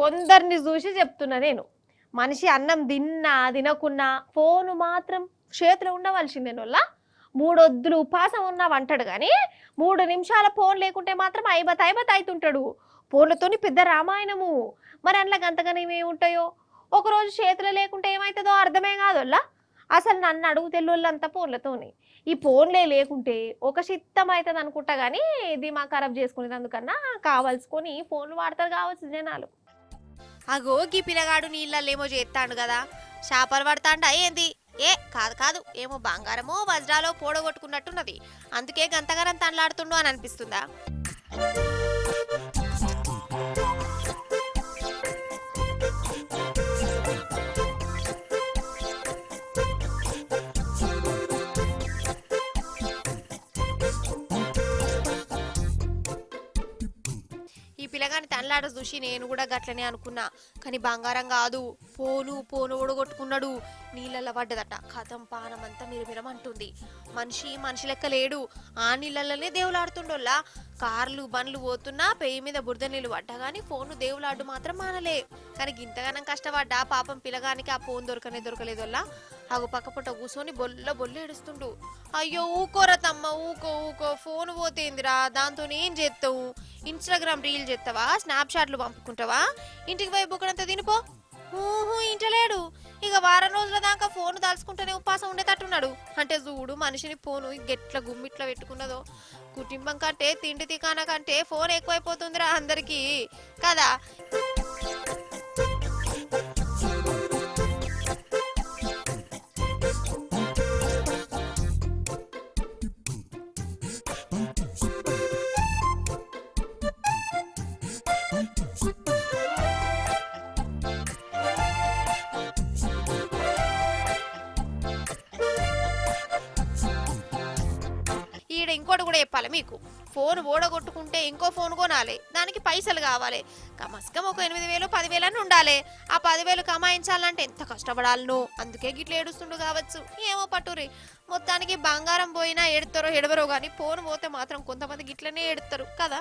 కొందరిని చూసి చెప్తున్నా నేను. మనిషి అన్నం తిన్నా తినకున్నా ఫోను మాత్రం చేతిలో ఉండవలసిందేనోళ్ళ. మూడొద్దులు ఉపాసం ఉన్నా వంటాడు కానీ 3 నిమిషాల ఫోన్ లేకుంటే మాత్రం ఐబత్ ఐబత్ అవుతుంటాడు. ఫోన్లతోని పెద్ద రామాయణము. మరి అందులో గంతగానేమి ఉంటాయో. ఒకరోజు చేతిలో లేకుంటే ఏమవుతుందో అర్థమే కాదోళ్ళ. అసలు నన్ను అడుగు తెల్లోళ్ళంతా ఫోన్లతోని. ఈ ఫోన్లే లేకుంటే ఒక చిత్తం అవుతుంది అనుకుంటా కానీ దిమాగ్ ఖరాబ్ చేసుకునేందుకన్నా కావాల్సుకొని ఫోన్లు వాడతారు కావచ్చు జనాలు. అగో గీ పిల్లగాడు నీళ్ళేమో చేస్తాడు కదా, చేపలు పడతాండా ఏంది? కాదు కాదు, ఏమో బంగారమో వజ్రాలో పోడగొట్టుకున్నట్టున్నది. అందుకే గంతగారం తనలాడుతుండు అని అనిపిస్తుందా? ఈ పిల్లగాని తనలాట చూసి నేను కూడా గట్లనే అనుకున్నా. కానీ బంగారం కాదు, పోను పోను ఓడగొట్టుకున్నాడు. నీళ్ళల్లో పడ్డదట. కథం పానమంతా మిరమిరమంటుంది. మనిషి లెక్క లేడు. ఆ నీళ్ళల్లోనే దేవులాడుతుండోళ్ళ. కార్లు బండ్లు పోతున్నా పెయ్యి మీద బురద నీళ్ళు పడ్డా కానీ ఫోను దేవులాడు మాత్రం మానలే. కానీ గింతగానం కష్టపడ్డా పాపం పిల్లగానికి ఆ ఫోన్ దొరకలేదోళ్ళ. అగు పక్క పుట్ట కూర్చొని బొల్ల ఏడుస్తుండు. అయ్యో ఊకోరా తమ్మ, ఊకో ఫోన్ పోతేందిరా, దాంతో ఏం చేస్తావు? ఇన్స్టాగ్రామ్ రీల్ చేస్తావా? స్నాప్షాట్లు పంపుకుంటావా? ఇంటికి పోయి బుక్కడంతా తినిపో. ఇంటలేడు. ఇక వారం రోజుల దాకా ఫోన్ దాల్చుకుంటేనే ఉపాసం ఉండేటట్టున్నాడు. అంటే చూడు మనిషిని ఫోను గెట్ల గుమ్మిట్లా పెట్టుకున్నదో. కుటుంబం కంటే తిండి తికాన కంటే ఫోన్ ఎక్కువైపోతుందిరా అందరికీ కదా. ఈడ ఇంకోటి కూడా చెప్పాలి మీకు. ఫోన్ ఓడగొట్టుకుంటే ఇంకో ఫోన్ కొనాలి, దానికి పైసలు కావాలి. కమస్కం ఒక 8,000 10,000 అని ఉండాలి. ఆ 10,000 కమాయించాలంటే ఎంత కష్టపడాలనో. అందుకే గిట్ల ఏడుస్తుండు కావచ్చు. ఏమో పట్టురి. మొత్తానికి బంగారం పోయినా ఎడతారో ఎడవరో కానీ ఫోన్ పోతే మాత్రం కొంతమంది గిట్లనే ఎడతారు కదా.